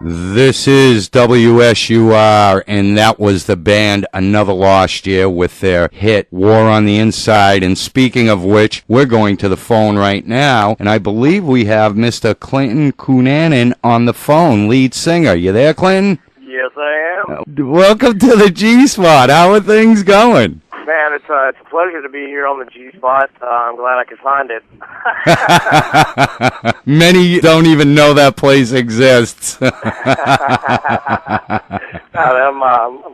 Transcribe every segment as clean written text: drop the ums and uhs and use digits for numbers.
This is WSUR, and that was the band Another Lost Year with their hit War on the Inside. And speaking of which, we're going to the phone right now, and I believe we have Mr. Clinton Cunanan on the phone, lead singer. You there, Clinton? Yes, I am. Welcome to the G-Spot. How are things going? Man, it's a pleasure to be here on the G-Spot. I'm glad I could find it. Many don't even know that place exists. I'm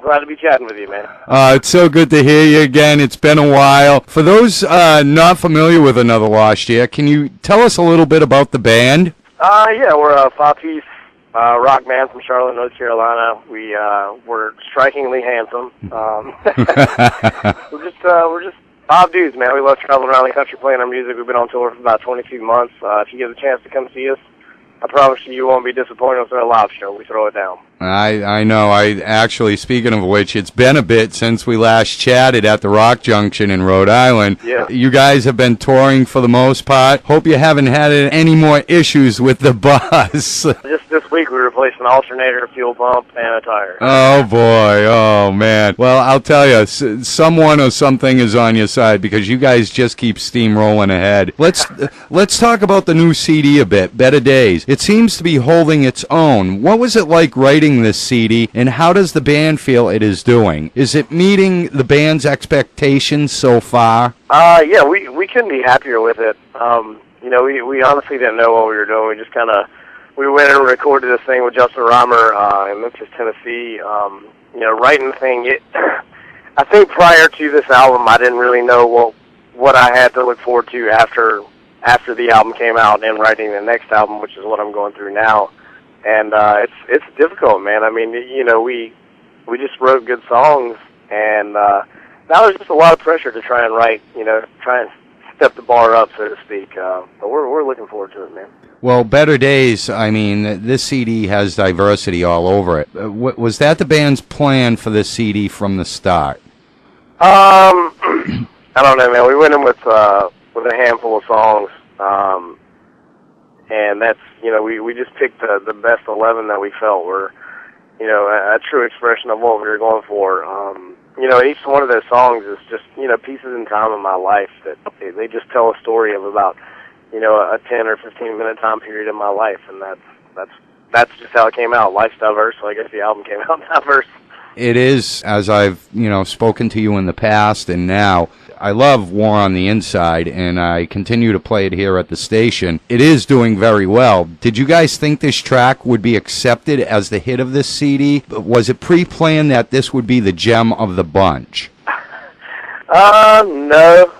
glad to be chatting with you, man. It's so good to hear you again. It's been a while. For those not familiar with Another Lost Year, can you tell us a little bit about the band? Yeah, we're a five-piece rock band from Charlotte, North Carolina. We're strikingly handsome. We're just five dudes, man. We love traveling around the country playing our music. We've been on tour for about 22 months. If you get a chance to come see us, I promise you won't be disappointed with our live show. We throw it down. I know. I actually, speaking of which, it's been a bit since we last chatted at the Rock Junction in Rhode Island. Yeah. You guys have been touring for the most part. Hope you haven't had any more issues with the bus. Just this week we replaced an alternator, fuel pump, and a tire. Oh, boy. Oh, man. Well, I'll tell you, someone or something is on your side because you guys just keep steamrolling ahead. Let's talk about the new CD a bit, Better Days. It seems to be holding its own. What was it like writing this CD, and how does the band feel it is doing? Is it meeting the band's expectations so far? Yeah, we couldn't be happier with it. We honestly didn't know what we were doing. We just we went and recorded this thing with Justin Reimer in Memphis, Tennessee. Writing the thing, I think prior to this album, I didn't really know what I had to look forward to after the album came out and writing the next album, which is what I'm going through now. And it's difficult, man. I mean, we just wrote good songs, and now there's just a lot of pressure to try and write, try and step the bar up, so to speak. But we're looking forward to it, man. Well, Better Days, I mean, this CD has diversity all over it. Was that the band's plan for this CD from the start? I don't know, man. We went in with a handful of songs, and that's, we just picked the best 11 that we felt were, a true expression of what we were going for. Each one of those songs is just, pieces in time in my life that they just tell a story of about, a 10 or 15 minute time period in my life, and that's just how it came out. Life's diverse, so I guess the album came out diverse. It is, as I've, spoken to you in the past and now. I love War on the Inside, and I continue to play it here at the station. It is doing very well. Did you guys think this track would be accepted as the hit of this CD? Was it pre-planned that this would be the gem of the bunch? No.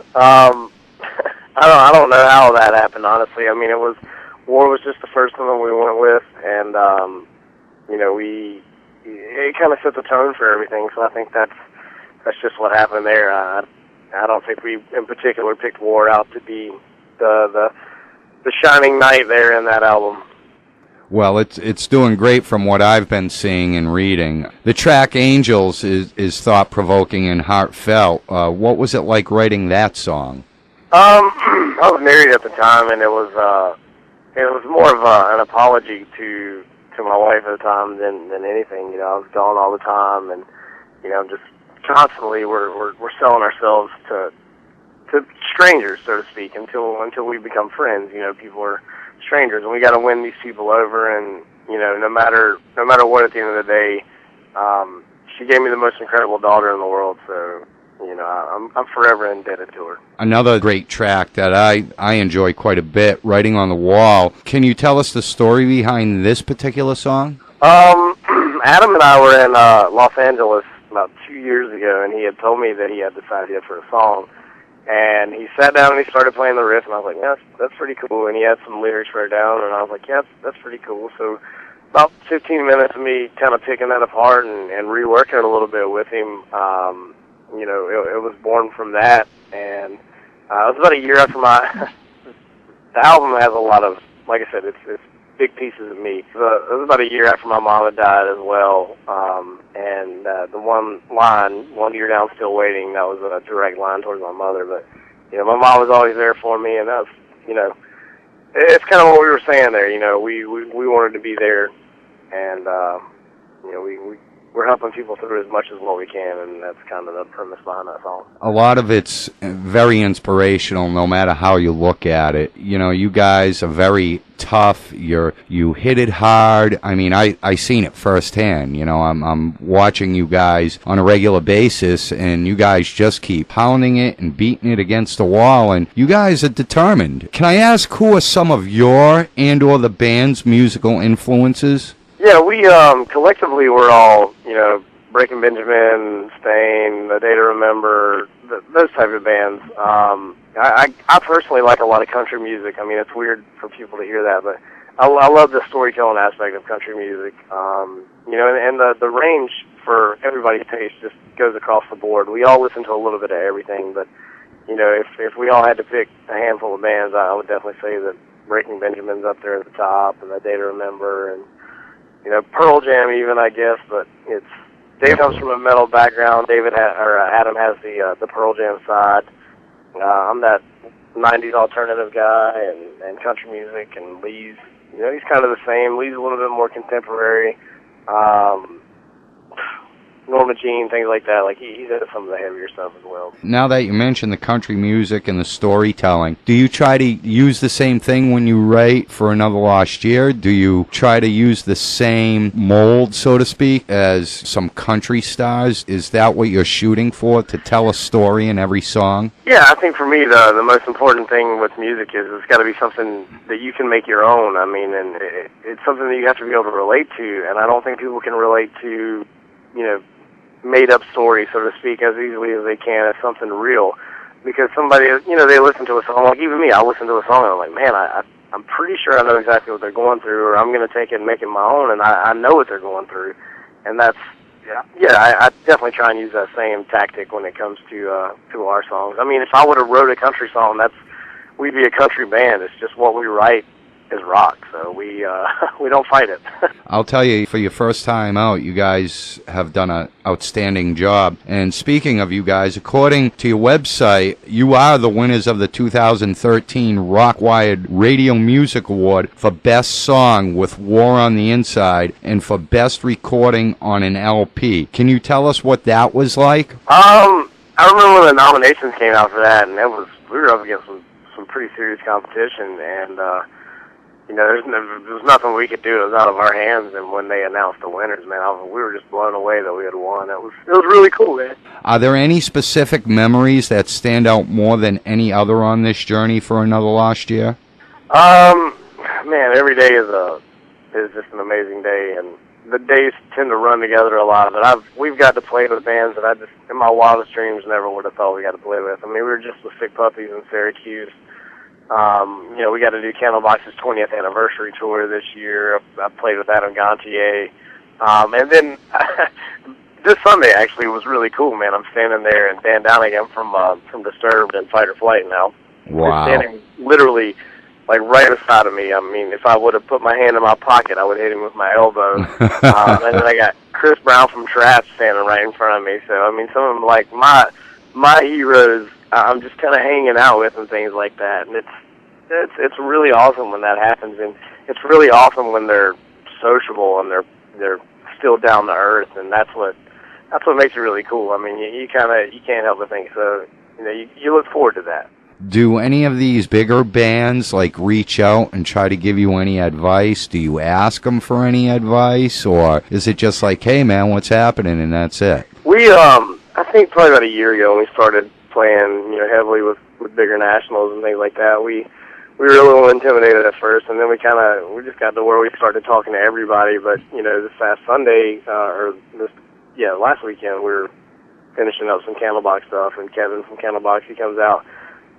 I don't know how that happened, honestly. I mean, War was just the first one we went with, and, it kind of set the tone for everything, so I think that's just what happened there. I don't think we, in particular, picked War out to be the shining knight there in that album. Well, it's doing great from what I've been seeing and reading. The track Angels is thought-provoking and heartfelt. What was it like writing that song? I was married at the time, and it was more of an apology to my wife at the time than anything. I was gone all the time, and just constantly we're selling ourselves to strangers, so to speak, until we become friends. People are strangers, and we got to win these people over. And no matter what, at the end of the day, she gave me the most incredible daughter in the world. So I'm forever indebted to her. Another great track that I enjoy quite a bit, Writing on the Wall. Can you tell us the story behind this particular song? Adam and I were in Los Angeles about 2 years ago, and he had told me that he had this idea for a song. And he sat down and he started playing the riff, and I was like, yeah, that's pretty cool. And he had some lyrics wrote down, and I was like, yeah, that's pretty cool. So about 15 minutes of me kind of picking that apart and reworking it a little bit with him. It was born from that, and it was about a year after the album has a lot of, like I said, it's big pieces of me. It was about a year after my mom had died as well, and the one line, 1 year down, still waiting, that was a direct line towards my mother, but, my mom was always there for me, and that was, it's kind of what we were saying there, we wanted to be there and you know, we're helping people through as much as what we can, and that's kind of the premise behind that song. A lot of it's very inspirational, no matter how you look at it. You know, you guys are very tough. You hit it hard. I mean, I seen it firsthand. You know, I'm watching you guys on a regular basis, and you guys just keep pounding it and beating it against the wall, and you guys are determined. Can I ask who are some of your and/or the band's musical influences? Yeah, we collectively we're all, you know, Breaking Benjamin, Stain, The Day to Remember, those type of bands. I personally like a lot of country music. I mean, it's weird for people to hear that, but I love the storytelling aspect of country music. You know, and the range for everybody's taste just goes across the board. We all listen to a little bit of everything, but you know, if we all had to pick a handful of bands, I would definitely say that Breaking Benjamin's up there at the top, and The Day to Remember, and you know, Pearl Jam even, I guess, but Dave comes from a metal background. Adam has the Pearl Jam side. I'm that 90s alternative guy, and country music, and Lee's, you know, he's kind of the same. Lee's a little bit more contemporary. Norma Jean, things like that. Like he's into some of the heavier stuff as well. Now that you mentioned the country music and the storytelling, do you try to use the same thing when you write for Another Lost Year? Do you try to use the same mold, so to speak, as some country stars? Is that what you're shooting for, to tell a story in every song? Yeah, I think for me the most important thing with music is it's got to be something that you can make your own. I mean, and it's something that you have to be able to relate to, and I don't think people can relate to, you know, made-up story, so to speak, as easily as they can as something real. Because somebody, you know, they listen to a song, like even me, I listen to a song and I'm like, man, I'm pretty sure I know exactly what they're going through, or I'm going to take it and make it my own, and I know what they're going through. And that's, I definitely try and use that same tactic when it comes to our songs. I mean, if I would have wrote a country song, we'd be a country band. It's just what we write is rock, so we don't fight it. I'll tell you, for your first time out, you guys have done an outstanding job. And speaking of you guys, according to your website, you are the winners of the 2013 Rockwired Radio Music Award for Best Song with War on the Inside and for Best Recording on an LP. Can you tell us what that was like? I remember when the nominations came out for that, and we were up against some pretty serious competition, and you know, there's nothing we could do. It was out of our hands, and when they announced the winners, man, we were just blown away that we had won. It was really cool, man. Are there any specific memories that stand out more than any other on this journey for Another Lost Year? Man, every day is just an amazing day, and the days tend to run together a lot. But we've got to play with bands that I just, in my wildest dreams, never would have thought we got to play with. I mean, we were just with Sick Puppies in Syracuse. You know, we got to do Candlebox's 20th anniversary tour this year. I played with Adam Gontier. And then this Sunday actually was really cool, man. I'm standing there, and Dan Donegan from Disturbed and Fight or Flight now. Wow. He's standing literally like right beside of me. I mean, if I would have put my hand in my pocket, I would hit him with my elbow. And then I got Chris Brown from Trash standing right in front of me. So, I mean, some of them, like, my heroes, I'm just kind of hanging out with and things like that. And it's really awesome when that happens. And it's really awesome when they're sociable and they're still down to earth. And that's what makes it really cool. I mean, you can't help but think so. You know, you look forward to that. Do any of these bigger bands like reach out and try to give you any advice? Do you ask them for any advice, or is it just like, hey man, what's happening, and that's it? We I think probably about a year ago when we started playing, you know, heavily with bigger nationals and things like that, we were a little intimidated at first, and then we just got to where we started talking to everybody. But you know, this past Sunday last weekend we were finishing up some Candlebox stuff, and Kevin from Candlebox, he comes out.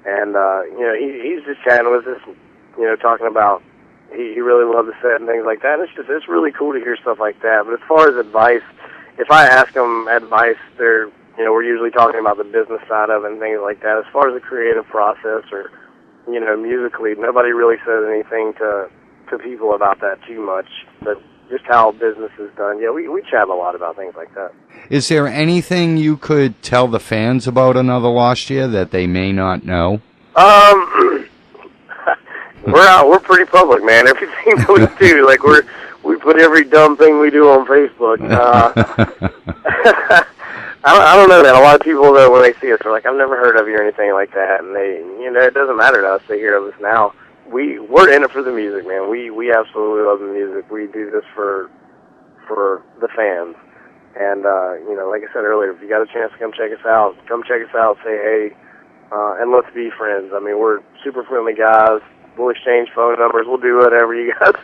And, you know, he's just chatting with us, you know, talking about he really loved the set and things like that. And it's really cool to hear stuff like that. But as far as advice, if I ask them advice, we're usually talking about the business side of it and things like that. As far as the creative process or, you know, musically, nobody really says anything to people about that too much. But just how business is done, yeah, we chat a lot about things like that. Is there anything you could tell the fans about Another Lost Year that they may not know? We're pretty public, man. Everything that we do, like we're we put every dumb thing we do on Facebook. I don't know, man. A lot of people, though, when they see us, are like, I've never heard of you or anything like that. And they, it doesn't matter to us. They hear of us now. We're in it for the music, man. We absolutely love the music. We do this for the fans. And, like I said earlier, if you got a chance to come check us out, say hey, and let's be friends. I mean, we're super friendly guys. We'll exchange phone numbers. We'll do whatever you guys.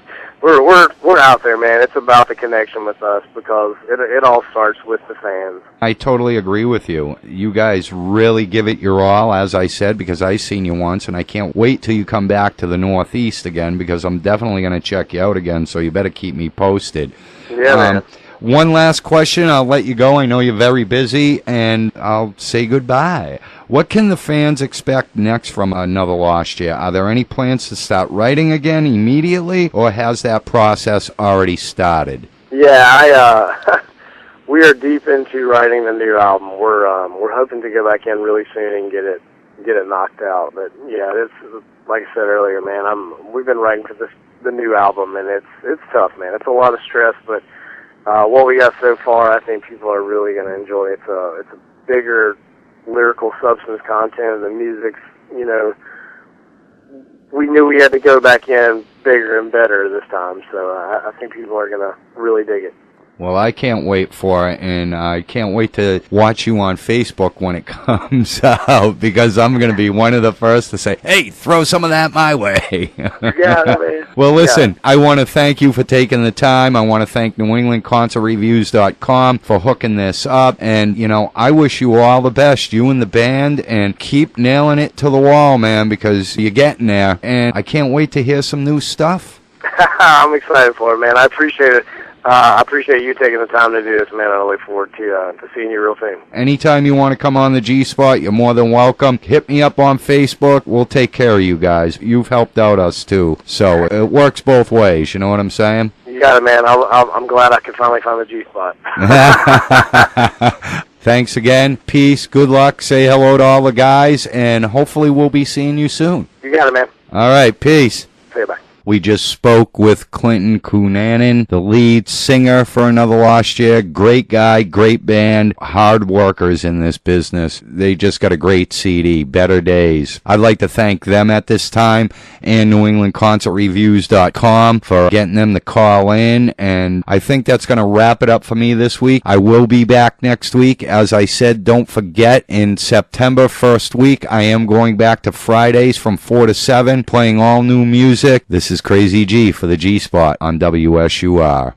We're out there, man. It's about the connection with us because it all starts with the fans. I totally agree with you. You guys really give it your all, as I said, because I've seen you once, and I can't wait till you come back to the Northeast again because I'm definitely going to check you out again, so you better keep me posted. Yeah, man. One last question. I'll let you go. I know you're very busy, and I'll say goodbye. What can the fans expect next from Another Lost Year? Are there any plans to start writing again immediately, or has that process already started? Yeah, we are deep into writing the new album. We're hoping to go back in really soon and get it knocked out. But yeah, it's like I said earlier, man. We've been writing for the new album, and it's tough, man. It's a lot of stress, but what we got so far, I think people are really going to enjoy. It's a bigger lyrical substance content. The music's, we knew we had to go back in bigger and better this time. So I think people are going to really dig it. Well, I can't wait for it, and I can't wait to watch you on Facebook when it comes out, because I'm going to be one of the first to say, hey, throw some of that my way. Yeah, man. Well, listen, I want to thank you for taking the time. I want to thank NewEnglandConcertReviews.com for hooking this up, and, I wish you all the best, you and the band, and keep nailing it to the wall, man, because you're getting there, and I can't wait to hear some new stuff. I'm excited for it, man. I appreciate it. I appreciate you taking the time to do this, man. I look forward to seeing you real soon. Anytime you want to come on the G-Spot, you're more than welcome. Hit me up on Facebook. We'll take care of you guys. You've helped out us, too. So it works both ways. You know what I'm saying? You got it, man. I'm glad I could finally find the G-Spot. Thanks again. Peace. Good luck. Say hello to all the guys, and hopefully we'll be seeing you soon. You got it, man. All right. Peace. See you, bye. We just spoke with Clinton Cunanan, the lead singer for Another Lost Year. Great guy, great band, hard workers in this business. They just got a great CD, Better Days. I'd like to thank them at this time and NewEnglandConcertReviews.com for getting them to call in. And I think that's going to wrap it up for me this week. I will be back next week. As I said, don't forget, in September 1st week, I am going back to Fridays from 4 to 7, playing all new music. This is Crazy G for the G-Spot on WSUR.